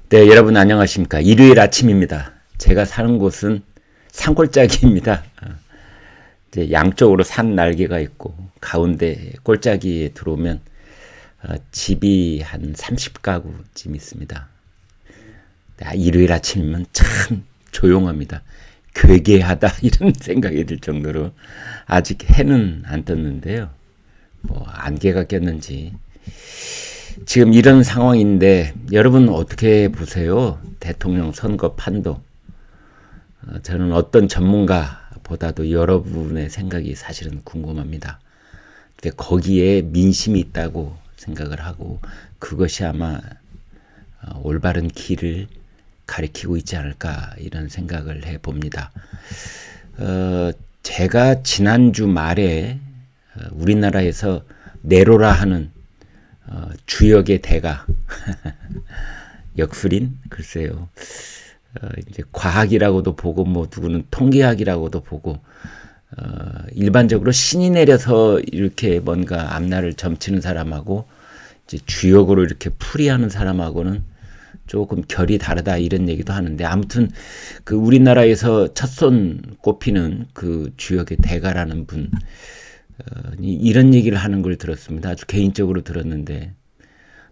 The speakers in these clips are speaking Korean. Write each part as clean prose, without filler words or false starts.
네, 여러분 안녕하십니까. 일요일 아침입니다. 제가 사는 곳은 산골짜기입니다. 이제 양쪽으로 산 날개가 있고 가운데 골짜기에 들어오면 집이 한 30가구쯤 있습니다. 일요일 아침이면 참 조용합니다. 괴괴하다 이런 생각이 들 정도로 아직 해는 안 떴는데요. 뭐 안개가 꼈는지 지금 이런 상황인데 여러분 어떻게 보세요? 대통령 선거 판도. 저는 어떤 전문가보다도 여러분의 생각이 사실은 궁금합니다. 근데 거기에 민심이 있다고 생각을 하고 그것이 아마 올바른 길을 가리키고 있지 않을까 이런 생각을 해봅니다. 제가 지난주 말에 우리나라에서 네로라 하는 주역의 대가 역술인 글쎄요. 이제 과학이라고도 보고 뭐 누구는 통계학이라고도 보고 일반적으로 신이 내려서 이렇게 뭔가 앞날을 점치는 사람하고 이제 주역으로 이렇게 풀이하는 사람하고는 조금 결이 다르다 이런 얘기도 하는데 아무튼 그 우리나라에서 첫손 꼽히는 그 주역의 대가라는 분 이런 얘기를 하는 걸 들었습니다. 아주 개인적으로 들었는데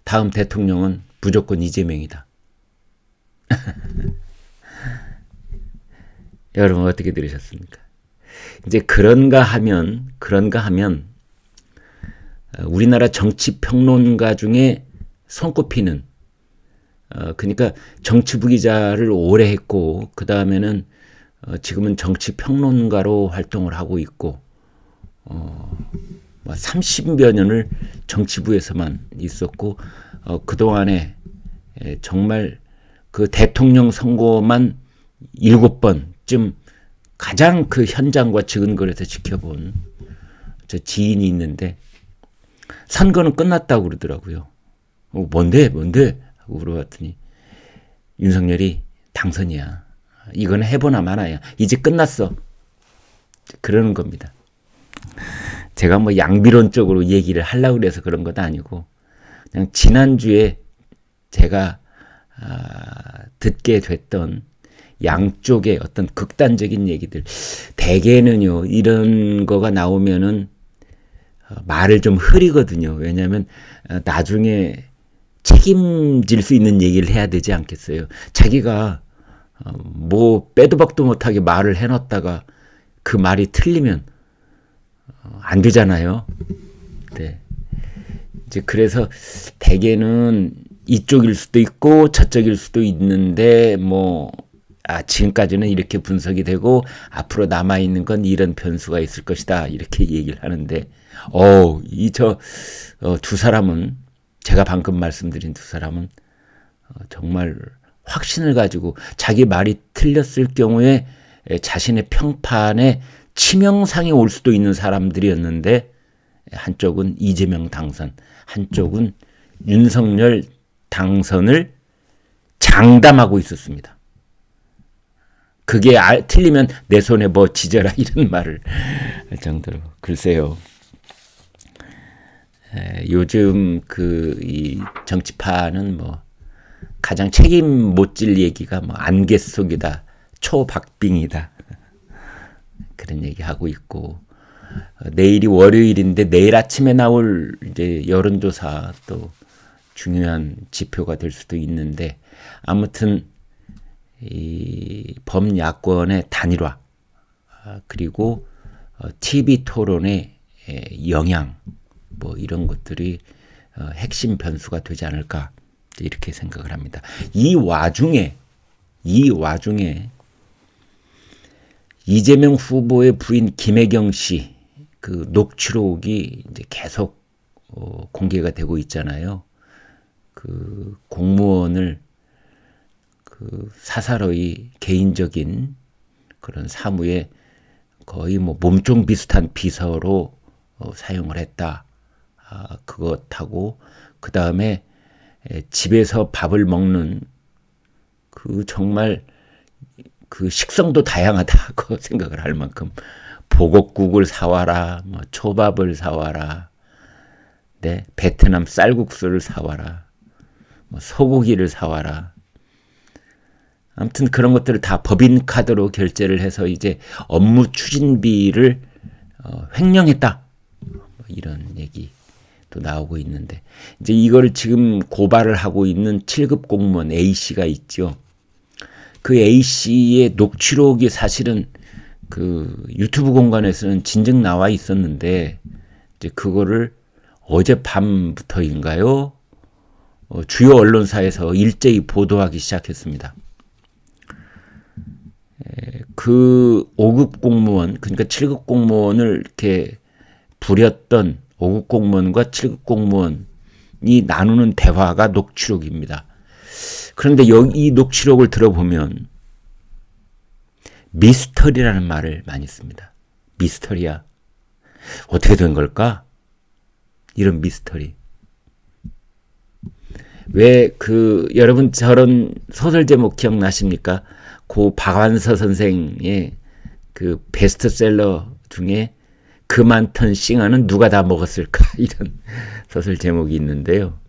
다음 대통령은 무조건 이재명이다. 여러분 어떻게 들으셨습니까? 이제 그런가 하면 우리나라 정치 평론가 중에 손꼽히는 그러니까 정치부 기자를 오래 했고 그 다음에는 지금은 정치 평론가로 활동을 하고 있고 30여 년을 정치부에서만 있었고 그동안에 정말 그 대통령 선거만 7번쯤 가장 그 현장과 즉근거려서 지켜본 저 지인이 있는데 선거는 끝났다고 그러더라고요. 뭔데 하고 물어봤더니 윤석열이 당선이야. 이건 해보나 마나야. 이제 끝났어. 그러는 겁니다. 제가 뭐 양비론적으로 얘기를 하려고 그래서 그런 것도 아니고 그냥 지난주에 제가 듣게 됐던 양쪽의 어떤 극단적인 얘기들 대개는요 이런 거가 나오면은 말을 좀 흐리거든요. 왜냐하면 나중에 책임질 수 있는 얘기를 해야 되지 않겠어요. 자기가 뭐 빼도 박도 못하게 말을 해놨다가 그 말이 틀리면 안 되잖아요. 네. 이제 그래서 대개는 이쪽일 수도 있고 저쪽일 수도 있는데 지금까지는 이렇게 분석이 되고 앞으로 남아 있는 건 이런 변수가 있을 것이다 이렇게 얘기를 하는데 두 사람은 제가 방금 말씀드린 두 사람은 정말 확신을 가지고 자기 말이 틀렸을 경우에 자신의 평판에 치명상이 올 수도 있는 사람들이었는데 한쪽은 이재명 당선, 한쪽은 윤석열 당선을 장담하고 있었습니다. 그게 틀리면 내 손에 뭐 지져라 이런 말을 할 정도로 글쎄요. 요즘 이 정치판은 가장 책임 못 질 얘기가 안개 속이다, 초박빙이다 그런 얘기 하고 있고 내일이 월요일인데 내일 아침에 나올 이제 여론조사 또 중요한 지표가 될 수도 있는데 아무튼 이 범야권의 단일화 그리고 TV 토론의 영향 이런 것들이 핵심 변수가 되지 않을까 이렇게 생각을 합니다. 이 와중에 이재명 후보의 부인 김혜경 씨 그 녹취록이 이제 계속 공개가 되고 있잖아요. 그 공무원을 그 사사로이 개인적인 그런 사무에 거의 몸종 비슷한 비서로 사용을 했다. 그것하고 그 다음에 집에서 밥을 먹는 그 정말 그 식성도 다양하다고 생각을 할 만큼 보곡국을 사와라, 초밥을 사와라, 네, 베트남 쌀국수를 사와라, 소고기를 사와라, 아무튼 그런 것들을 다 법인카드로 결제를 해서 이제 업무 추진비를 횡령했다. 뭐 이런 얘기도 나오고 있는데, 이제 이걸 지금 고발을 하고 있는 7급 공무원 A씨가 있죠. 그 A씨의 녹취록이 사실은 그 유튜브 공간에서는 진즉 나와 있었는데, 이제 그거를 어젯밤부터인가요? 주요 언론사에서 일제히 보도하기 시작했습니다. 그 5급 공무원, 그러니까 7급 공무원을 이렇게 부렸던 5급 공무원과 7급 공무원이 나누는 대화가 녹취록입니다. 그런데 이 녹취록을 들어보면 미스터리라는 말을 많이 씁니다. 미스터리야. 어떻게 된 걸까? 이런 미스터리. 왜 여러분 저런 소설 제목 기억나십니까? 고 박완서 선생의 그 베스트셀러 중에 그 많던 싱어는 누가 다 먹었을까? 이런 소설 제목이 있는데요.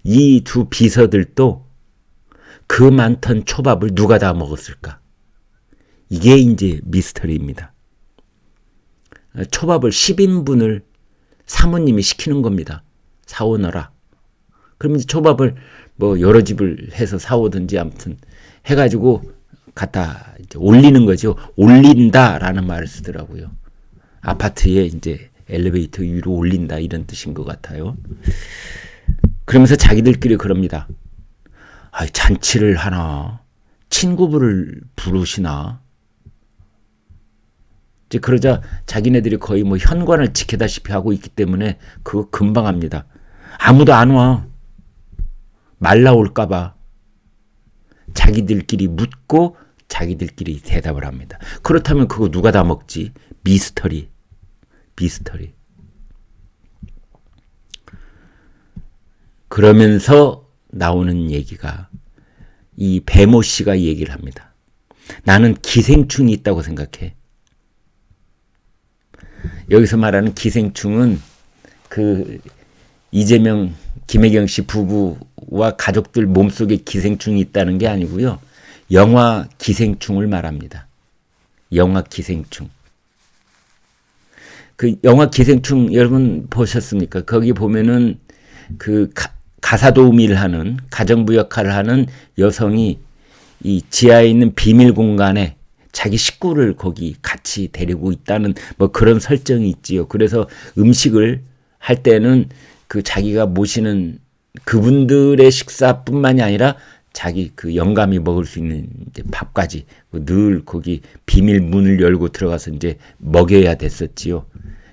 이 두 비서들도 그 많던 초밥을 누가 다 먹었을까? 이게 이제 미스터리입니다. 초밥을 10인분을 사모님이 시키는 겁니다. 사오너라. 그러면 초밥을 뭐 여러 집을 해서 사오든지 아무튼 해가지고 갖다 이제 올리는 거죠. 올린다라는 말을 쓰더라고요. 아파트에 이제 엘리베이터 위로 올린다 이런 뜻인 것 같아요. 그러면서 자기들끼리 그럽니다. 아, 잔치를 하나, 친구분을 부르시나. 이제 그러자 자기네들이 거의 뭐 현관을 지키다시피 하고 있기 때문에 그거 금방 합니다. 아무도 안 와. 말 나올까봐 자기들끼리 묻고 자기들끼리 대답을 합니다. 그렇다면 그거 누가 다 먹지? 미스터리. 그러면서 나오는 얘기가 이 배모 씨가 얘기를 합니다. 나는 기생충이 있다고 생각해. 여기서 말하는 기생충은 그 이재명, 김혜경 씨 부부와 가족들 몸속에 기생충이 있다는 게 아니고요. 영화 기생충을 말합니다. 영화 기생충. 그 영화 기생충 여러분 보셨습니까? 거기 보면은 그 가사도우미를 하는, 가정부 역할을 하는 여성이 이 지하에 있는 비밀 공간에 자기 식구를 거기 같이 데리고 있다는 뭐 그런 설정이 있지요. 그래서 음식을 할 때는 그 자기가 모시는 그분들의 식사뿐만이 아니라 자기 그 영감이 먹을 수 있는 이제 밥까지 늘 거기 비밀 문을 열고 들어가서 이제 먹여야 됐었지요.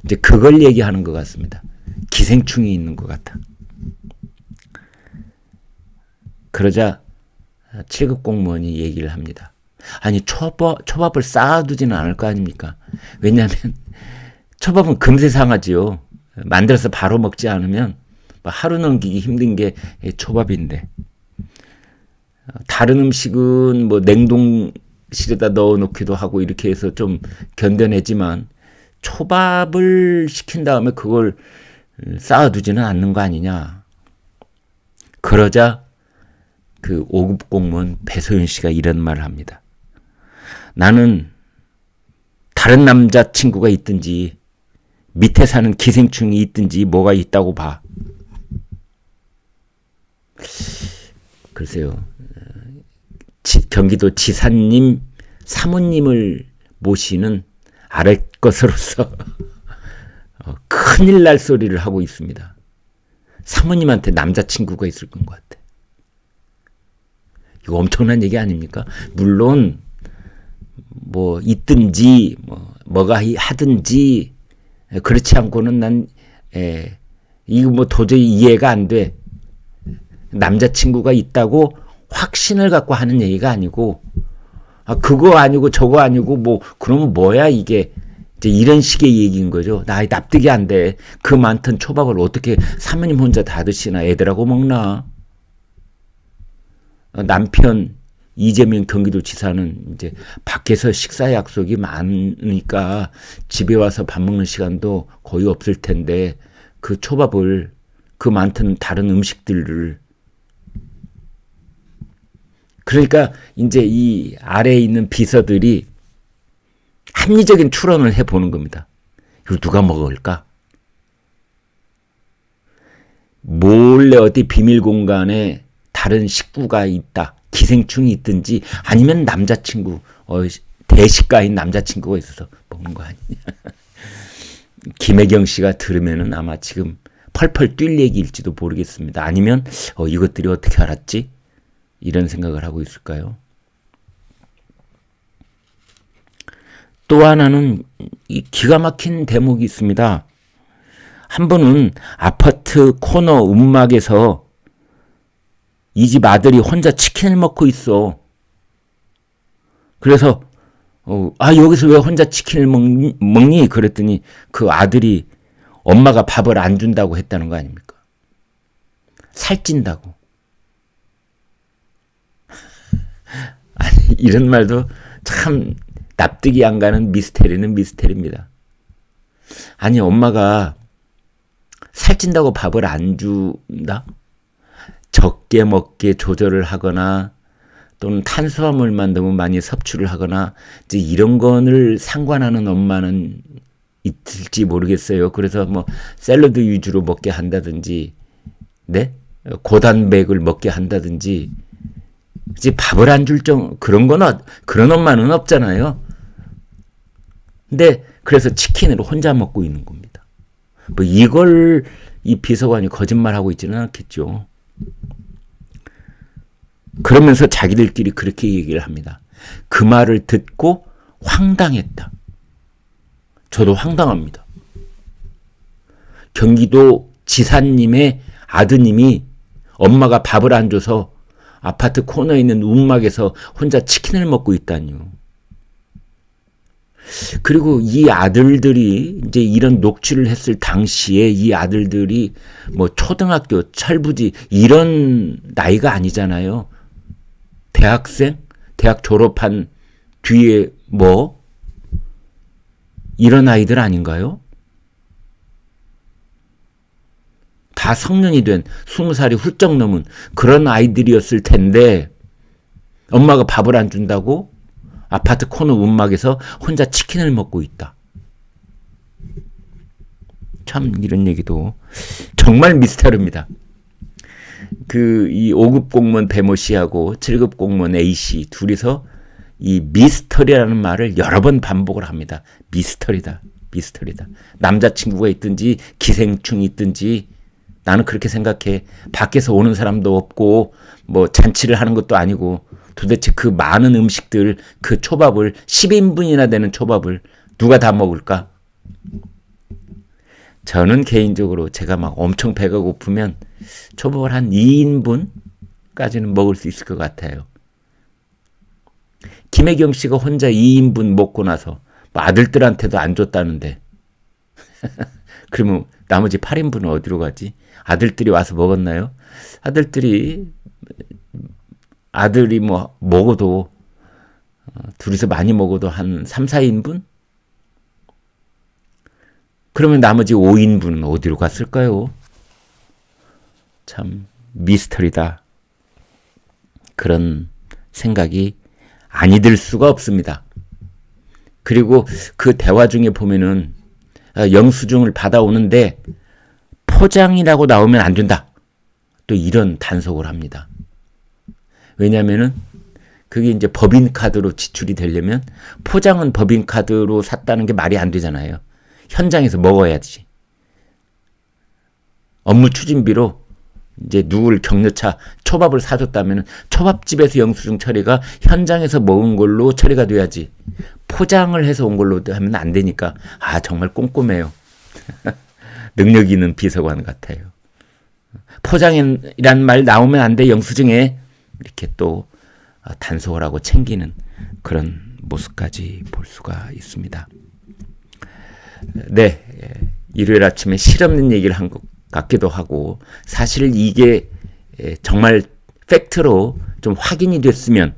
이제 그걸 얘기하는 것 같습니다. 기생충이 있는 것 같아. 그러자 7급 공무원이 얘기를 합니다. 아니 초밥을 쌓아두지는 않을 거 아닙니까? 왜냐하면 초밥은 금세 상하지요. 만들어서 바로 먹지 않으면 하루 넘기기 힘든 게 초밥인데, 다른 음식은 뭐 냉동실에다 넣어놓기도 하고 이렇게 해서 좀 견뎌내지만 초밥을 시킨 다음에 그걸 쌓아두지는 않는 거 아니냐. 그러자 그 5급 공무원 배소연 씨가 이런 말을 합니다. 나는 다른 남자친구가 있든지 밑에 사는 기생충이 있든지 뭐가 있다고 봐. 글쎄요. 경기도 지사님 사모님을 모시는 아랫 것으로서 큰일 날 소리를 하고 있습니다. 사모님한테 남자친구가 있을 것 같아. 이거 엄청난 얘기 아닙니까? 물론 뭐 있든지 뭐가 하든지 그렇지 않고는 난 이거 뭐 도저히 이해가 안 돼. 남자친구가 있다고 확신을 갖고 하는 얘기가 아니고, 그거 아니고 저거 아니고 뭐 그러면 뭐야 이게, 이제 이런 식의 얘기인 거죠. 나 납득이 안 돼. 그 많던 초밥을 어떻게 사모님 혼자 다 드시나, 애들하고 먹나. 남편 이재명 경기도지사는 이제 밖에서 식사 약속이 많으니까 집에 와서 밥 먹는 시간도 거의 없을 텐데 그 초밥을, 그 많던 다른 음식들을 그러니까 이제 이 아래에 있는 비서들이 합리적인 추론을 해보는 겁니다. 이거 누가 먹을까? 몰래 어디 비밀 공간에 다른 식구가 있다. 기생충이 있든지 아니면 남자친구, 대식가인 남자친구가 있어서 먹는 거 아니냐. 김혜경 씨가 들으면은 아마 지금 펄펄 뛸 얘기일지도 모르겠습니다. 아니면 이것들이 어떻게 알았지? 이런 생각을 하고 있을까요? 또 하나는 이 기가 막힌 대목이 있습니다. 한 분은 아파트 코너 움막에서 이 집 아들이 혼자 치킨을 먹고 있어. 그래서 여기서 왜 혼자 치킨을 먹니? 그랬더니 그 아들이 엄마가 밥을 안 준다고 했다는 거 아닙니까? 살찐다고. 아니, 이런 말도 참 납득이 안 가는 미스테리는 미스테리입니다. 아니, 엄마가 살찐다고 밥을 안 준다? 적게 먹게 조절을 하거나 또는 탄수화물만 너무 많이 섭취를 하거나 이제 이런 거를 상관하는 엄마는 있을지 모르겠어요. 그래서 뭐 샐러드 위주로 먹게 한다든지, 네? 고단백을 먹게 한다든지, 이제 밥을 안 줄 그런 엄마는 없잖아요. 근데 그래서 치킨을 혼자 먹고 있는 겁니다. 뭐 이걸 이 비서관이 거짓말하고 있지는 않겠죠. 그러면서 자기들끼리 그렇게 얘기를 합니다. 그 말을 듣고 황당했다. 저도 황당합니다. 경기도 지사님의 아드님이 엄마가 밥을 안 줘서 아파트 코너에 있는 움막에서 혼자 치킨을 먹고 있다니요. 그리고 이 아들들이 이제 이런 녹취를 했을 당시에 이 아들들이 뭐 초등학교, 철부지 이런 나이가 아니잖아요. 대학생? 대학 졸업한 뒤에 뭐 이런 아이들 아닌가요? 다 성년이 된 20살이 훌쩍 넘은 그런 아이들이었을 텐데 엄마가 밥을 안 준다고 아파트 코너 움막에서 혼자 치킨을 먹고 있다. 참 이런 얘기도 정말 미스터리입니다. 이 5급 공무원 배모 씨하고 7급 공무원 A 씨 둘이서 이 미스터리라는 말을 여러 번 반복을 합니다. 미스터리다. 미스터리다. 남자친구가 있든지 기생충이 있든지 나는 그렇게 생각해. 밖에서 오는 사람도 없고 뭐 잔치를 하는 것도 아니고 도대체 그 많은 음식들, 그 초밥을 10인분이나 되는 초밥을 누가 다 먹을까? 저는 개인적으로 제가 막 엄청 배가 고프면 초밥을 한 2인분까지는 먹을 수 있을 것 같아요. 김혜경 씨가 혼자 2인분 먹고 나서 뭐 아들들한테도 안 줬다는데 그러면 나머지 8인분은 어디로 가지? 아들들이 와서 먹었나요? 아들이 뭐 먹어도 둘이서 많이 먹어도 한 3, 4인분? 그러면 나머지 5인분은 어디로 갔을까요? 참 미스터리다. 그런 생각이 아니 들 수가 없습니다. 그리고 그 대화 중에 보면은 영수증을 받아오는데 포장이라고 나오면 안 된다. 또 이런 단속을 합니다. 왜냐면은 그게 이제 법인카드로 지출이 되려면 포장은 법인카드로 샀다는 게 말이 안 되잖아요. 현장에서 먹어야지. 업무 추진비로 이제 누구를 격려차 초밥을 사줬다면 초밥집에서 영수증 처리가 현장에서 먹은 걸로 처리가 돼야지. 포장을 해서 온 걸로 하면 안 되니까 정말 꼼꼼해요. 능력 있는 비서관 같아요. 포장이란 말 나오면 안 돼 영수증에 이렇게 또 단속을 하고 챙기는 그런 모습까지 볼 수가 있습니다. 네, 일요일 아침에 실없는 얘기를 한 것 같기도 하고 사실 이게 정말 팩트로 좀 확인이 됐으면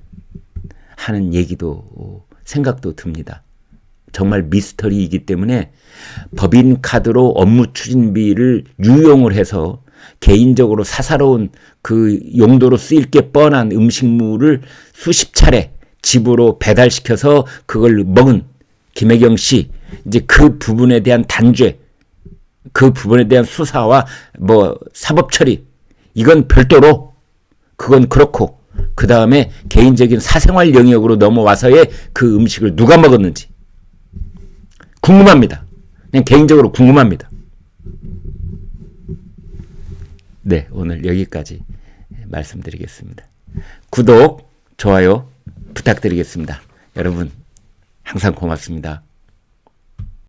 하는 얘기도 생각도 듭니다. 정말 미스터리이기 때문에 법인카드로 업무 추진비를 유용을 해서 개인적으로 사사로운 그 용도로 쓰일 게 뻔한 음식물을 수십 차례 집으로 배달시켜서 그걸 먹은 김혜경 씨, 이제 그 부분에 대한 단죄, 그 부분에 대한 수사와 뭐 사법 처리, 이건 별도로, 그건 그렇고, 그 다음에 개인적인 사생활 영역으로 넘어와서의 그 음식을 누가 먹었는지 궁금합니다. 그냥 개인적으로 궁금합니다. 네, 오늘 여기까지 말씀드리겠습니다. 구독, 좋아요 부탁드리겠습니다. 여러분 항상 고맙습니다.